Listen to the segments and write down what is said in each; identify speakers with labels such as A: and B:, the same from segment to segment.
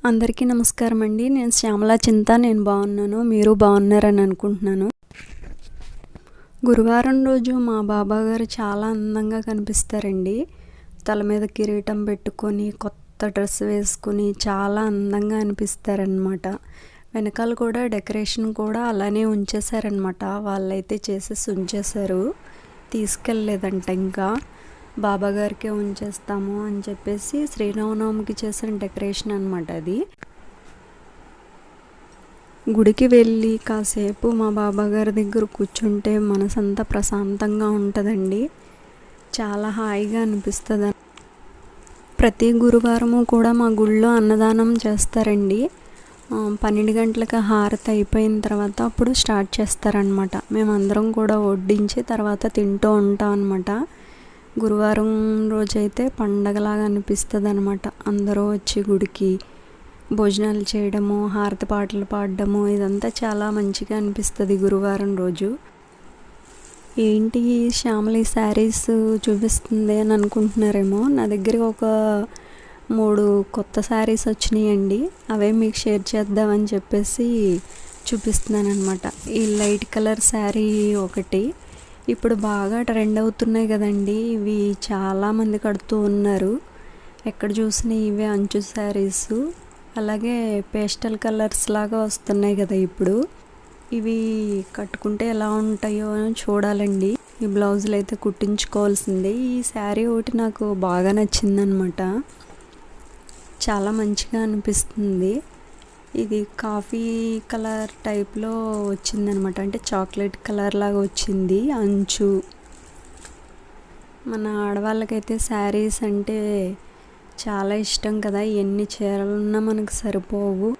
A: అందరికీ నమస్కారం అండి. నేను శ్యామల చింత. నేను బాగున్నాను, మీరు బాగున్నారని అనుకుంటున్నాను. గురువారం రోజు మా బాబాగారు చాలా అందంగా కనిపిస్తారండి. తల మీద కిరీటం పెట్టుకొని కొత్త డ్రెస్ వేసుకుని చాలా అందంగా అనిపిస్తారనమాట. వెనకాల కూడా డెకరేషన్ కూడా అలానే ఉంచేశారనమాట. వాళ్ళైతే చేసేసి ఉంచేశారు, తీసుకెళ్ళలేదంట. ఇంకా బాబాగారికే ఉంచేస్తాము అని చెప్పేసి శ్రీరామనవమికి చేసిన డెకరేషన్ అనమాట అది. గుడికి వెళ్ళి కాసేపు మా బాబాగారి దగ్గర కూర్చుంటే మనసంతా ప్రశాంతంగా ఉంటుందండి. చాలా హాయిగా అనిపిస్తుంది. ప్రతి గురువారము కూడా మా గుళ్ళో అన్నదానం చేస్తారండి. 12 గంటలకు హారతి అయిపోయిన తర్వాత అప్పుడు స్టార్ట్ చేస్తారనమాట. మేమందరం కూడా వడ్డించి తర్వాత తింటూ ఉంటాం అనమాట. గురువారం రోజైతే పండగలాగా అనిపిస్తుంది అనమాట. అందరూ వచ్చి గుడికి భోజనాలు చేయడము, హారతి పాటలు పాడడము, ఇదంతా చాలా మంచిగా అనిపిస్తుంది గురువారం రోజు. ఏంటి శ్యామల ఈ శారీస్ చూపిస్తుంది అని అనుకుంటున్నారేమో. నా దగ్గర ఒక 3 కొత్త శారీస్ వచ్చినాయండి. అవే మీకు షేర్ చేద్దామని చెప్పేసి చూపిస్తున్నాను అనమాట. ఈ లైట్ కలర్ శారీ ఒకటి, ఇప్పుడు బాగా ట్రెండ్ అవుతున్నాయి కదండి. ఇవి చాలామంది కడుతూ ఉన్నారు. ఎక్కడ చూసినా ఇవే అంచు శారీస్. అలాగే పేస్టల్ కలర్స్ లాగా వస్తున్నాయి కదా ఇప్పుడు. ఇవి కట్టుకుంటే ఎలా ఉంటాయో చూడాలండి. ఈ బ్లౌజులు అయితే కుట్టించుకోవాల్సిందే. ఈ శారీ ఒకటి నాకు బాగా నచ్చిందనమాట. చాలా మంచిగా అనిపిస్తుంది. ఇది కాఫీ కలర్ టైప్లో వచ్చిందనమాట. అంటే చాక్లెట్ కలర్ లాగా వచ్చింది అంచు. మన ఆడవాళ్ళకైతే శారీస్ అంటే చాలా ఇష్టం కదా. ఎన్ని చీరలున్నా మనకు సరిపోవు.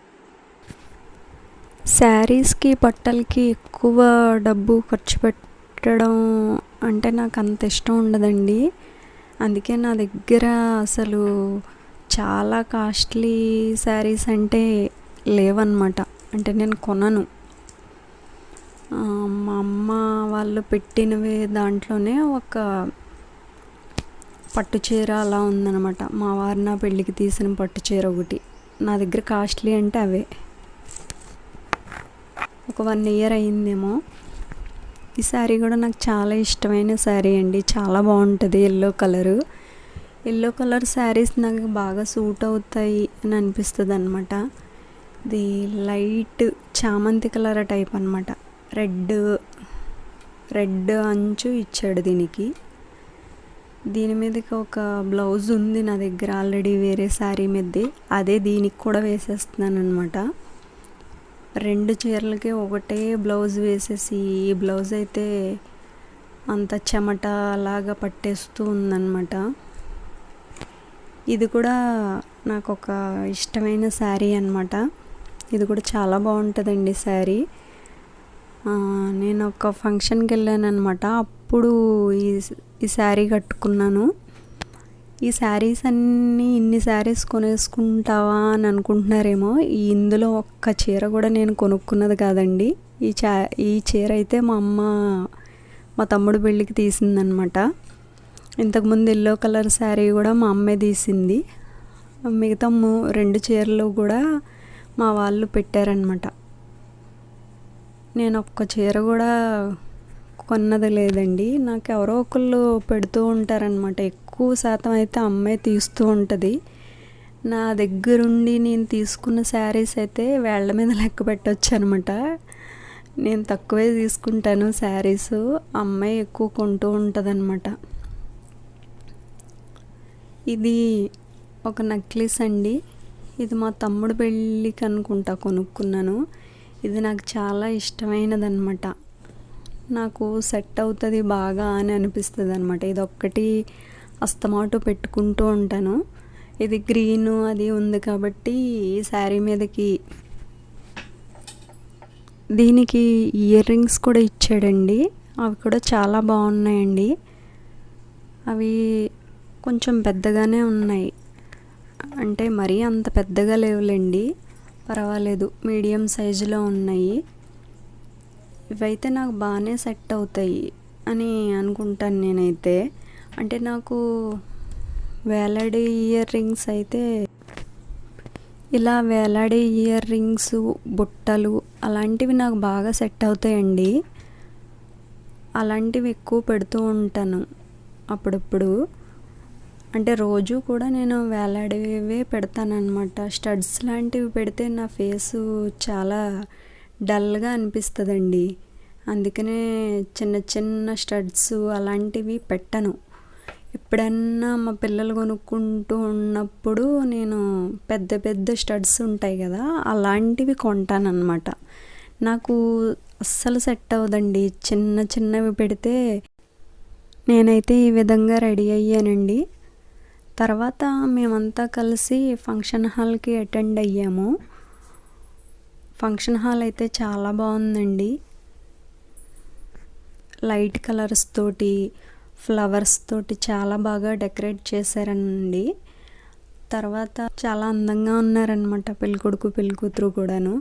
A: శారీస్కి బట్టలకి ఎక్కువ డబ్బు ఖర్చు పెట్టడం అంటే నాకు అంత ఇష్టం ఉండదండి. అందుకే నా దగ్గర అసలు చాలా కాస్ట్లీ శారీస్ అంటే లేవన్నమాట. అంటే నేను కొనను. మా అమ్మ వాళ్ళు పెట్టినవి దాంట్లోనే ఒక పట్టు చీర అలా ఉందన్నమాట. మా వారు నా పెళ్ళికి తీసిన పట్టు చీర ఒకటి. నా దగ్గర కాస్ట్లీ అంటే అవే. ఒక 1 ఇయర్ అయిందేమో. ఈ శారీ కూడా నాకు చాలా ఇష్టమైన శారీ అండి. చాలా బాగుంటుంది. ఎల్లో కలర్ శారీస్ నాకు బాగా సూట్ అవుతాయి అని అనిపిస్తుంది అనమాట. ఇది లైట్ చామంతి కలర్ టైప్ అనమాట. రెడ్ అంచు ఇచ్చాడు దీనికి. దీని మీదకి ఒక బ్లౌజ్ ఉంది నా దగ్గర ఆల్రెడీ వేరే శారీ మీదే. అదే దీనికి కూడా వేసేస్తున్నాను అనమాట. 2 చీరలకి ఒకటే బ్లౌజ్ వేసేసి ఈ బ్లౌజ్ అయితే అంత చెమట అలాగా పట్టేస్తూ ఉందన్నమాట. ఇది కూడా నాకు ఒక ఇష్టమైన శారీ అన్నమాట. ఇది కూడా చాలా బాగుంటుందండి శారీ. నేను ఒక ఫంక్షన్కి వెళ్ళాను అనమాట. అప్పుడు ఈ శారీ కట్టుకున్నాను. ఈ శారీస్ అన్నీ ఇన్ని శారీస్ కొనేసుకుంటావా అని అనుకుంటున్నారేమో. ఇందులో ఒక్క చీర కూడా నేను కొనుక్కున్నది కాదండి. ఈ చీర అయితే మా అమ్మ మా తమ్ముడు పెళ్ళికి తీసిందనమాట. ఇంతకుముందు ఎల్లో కలర్ శారీ కూడా మా అమ్మే తీసింది. మిగతా 2 చీరలు కూడా మా వాళ్ళు పెట్టారనమాట. నేను ఒక్క చీర కూడా కొన్నది లేదండి. నాకు ఎవరో ఒకళ్ళు పెడుతూ ఉంటారనమాట. ఎక్కువ శాతం అయితే అమ్మాయి తీస్తూ ఉంటుంది. నా దగ్గరుండి నేను తీసుకున్న శారీస్ అయితే వేళ్ళ మీద లెక్క పెట్టవచ్చు అనమాట. నేను తక్కువే తీసుకుంటాను శారీస్. అమ్మాయి ఎక్కువ కొంటూ ఉంటుంది అనమాట. ఇది ఒక నెక్లెస్ అండి. ఇది మా తమ్ముడు పెళ్ళికి అనుకుంటా కొనుక్కున్నాను. ఇది నాకు చాలా ఇష్టమైనది అనమాట. నాకు సెట్ అవుతుంది బాగా అని అనిపిస్తుంది అనమాట. ఇది ఒక్కటి అస్తమాటు పెట్టుకుంటూ ఉంటాను. ఇది గ్రీన్ అది ఉంది కాబట్టి ఈ శారీ మీదకి దీనికి ఇయర్ రింగ్స్ కూడా ఇచ్చాడండి. అవి కూడా చాలా బాగున్నాయండి. అవి కొంచెం పెద్దగానే ఉన్నాయి. అంటే మరీ అంత పెద్దగా లేవులేండి, పర్వాలేదు, మీడియం సైజులో ఉన్నాయి. ఇవైతే నాకు బాగానే సెట్ అవుతాయి అని అనుకుంటాను నేనైతే. అంటే నాకు వేలాడే ఇయర్ రింగ్స్ అయితే ఇలా వేలాడే ఇయర్ రింగ్స్, బుట్టలు అలాంటివి నాకు బాగా సెట్ అవుతాయండి. అలాంటివి ఎక్కువ పెడుతూ ఉంటాను అప్పుడప్పుడు. అంటే రోజు కూడా నేను వేలాడేవే పెడతానన్నమాట. స్టడ్స్ లాంటివి పెడితే నా ఫేసు చాలా డల్గా అనిపిస్తుందండి. అందుకనే చిన్న చిన్న స్టడ్స్ అలాంటివి పెట్టను. ఎప్పుడన్నా మా పిల్లలు కొనుక్కుంటూ ఉన్నప్పుడు నేను పెద్ద పెద్ద స్టడ్స్ ఉంటాయి కదా, అలాంటివి కొంటానన్నమాట. నాకు అస్సలు సెట్ అవ్వదండి చిన్న చిన్నవి పెడితే. నేనైతే ఈ విధంగా రెడీ అయ్యానండి. తర్వాత మేమంతా కలిసి ఫంక్షన్ హాల్కి అటెండ్ అయ్యాము. ఫంక్షన్ హాల్ అయితే చాలా బాగుందండి. లైట్ కలర్స్ తోటి, ఫ్లవర్స్ తోటి చాలా బాగా డెకరేట్ చేశారండి. తర్వాత చాలా అందంగా ఉన్నారనమాట పెళ్ళికొడుకు పెళ్ళికూతురు కూడాను.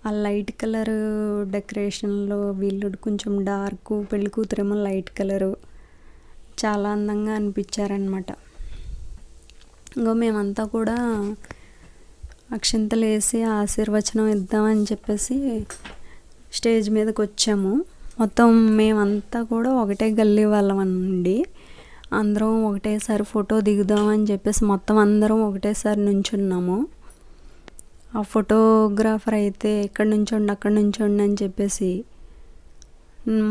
A: ఆ లైట్ కలర్ డెకరేషన్లో వీళ్ళు కొంచెం డార్క్, పెళ్ళికూతురేమో లైట్ కలరు, చాలా అందంగా అనిపించారనమాట. ఇంకో మేమంతా కూడా అక్షింతలు వేసి ఆశీర్వచనం ఇద్దామని చెప్పేసి స్టేజ్ మీదకి వచ్చాము. మొత్తం మేమంతా కూడా ఒకటే గల్లీ వాళ్ళం అండి. అందరం ఒకటేసారి ఫోటో దిగుదామని చెప్పేసి మొత్తం అందరం ఒకటేసారి నుంచున్నాము. ఆ ఫోటోగ్రాఫర్ అయితే ఇక్కడ నుంచోండి అక్కడ నుంచోండి అని చెప్పేసి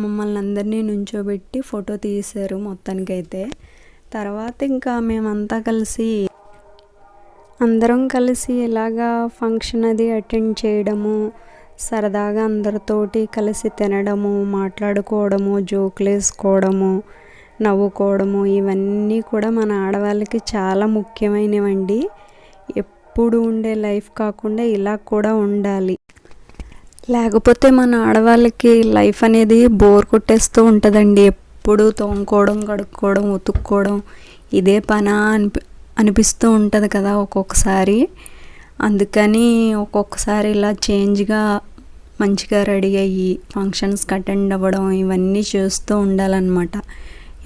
A: మమ్మల్ని అందరినీ నుంచోబెట్టి ఫోటో తీశారు మొత్తానికైతే. తర్వాత ఇంకా మేమంతా కలిసి అందరం కలిసి ఇలాగా ఫంక్షన్ అది అటెండ్ చేయడము, సరదాగా అందరితోటి కలిసి తినడము, మాట్లాడుకోవడము, జోకులు వేసుకోవడము, నవ్వుకోవడము, ఇవన్నీ కూడా మన ఆడవాళ్ళకి చాలా ముఖ్యమైనవండి. ఎప్పుడు ఉండే లైఫ్ కాకుండా ఇలా కూడా ఉండాలి. లేకపోతే మన ఆడవాళ్ళకి లైఫ్ అనేది బోర్ కొట్టేస్తూ ఉంటుందండి. ఎప్పుడు తోముకోవడం, కడుక్కోవడం, ఉతుక్కోవడం ఇదే పనా అనిపిస్తూ ఉంటుంది కదా ఒక్కొక్కసారి. అందుకని ఒక్కొక్కసారి ఇలా చేంజ్గా మంచిగా రెడీ అయ్యి ఫంక్షన్స్కి అటెండ్ అవ్వడం ఇవన్నీ చేస్తూ ఉండాలన్నమాట,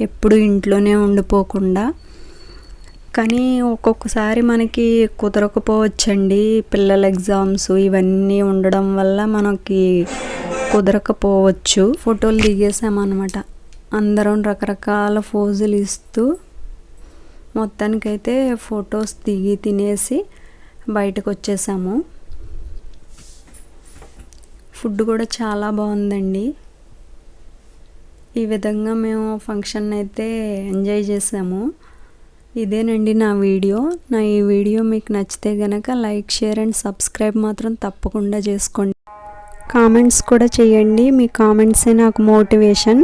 A: ఎప్పుడు ఇంట్లోనే ఉండిపోకుండా. కానీ ఒక్కొక్కసారి మనకి కుదరకపోవచ్చండి. పిల్లల ఎగ్జామ్స్ ఇవన్నీ ఉండడం వల్ల మనకి కుదరకపోవచ్చు. ఫోటోలు దిగేసామన్నమాట. అందరం రకరకాల పోజులు ఇస్తూ మొత్తానికైతే ఫొటోస్ దిగి తినేసి బయటకు వచ్చేసాము. ఫుడ్ కూడా చాలా బాగుందండి. ఈ విధంగా మేము ఫంక్షన్ అయితే ఎంజాయ్ చేసాము. ఇదేనండి నా వీడియో. నా ఈ వీడియో మీకు నచ్చితే కనుక లైక్, షేర్ అండ్ సబ్స్క్రైబ్ మాత్రం తప్పకుండా చేసుకోండి. కామెంట్స్ కూడా చేయండి. మీ కామెంట్సే నాకు మోటివేషన్.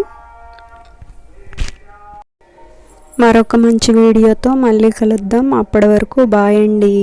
A: మరొక మంచి వీడియోతో మళ్ళీ కలుద్దాం. అప్పటి వరకు బాయ్ అండి.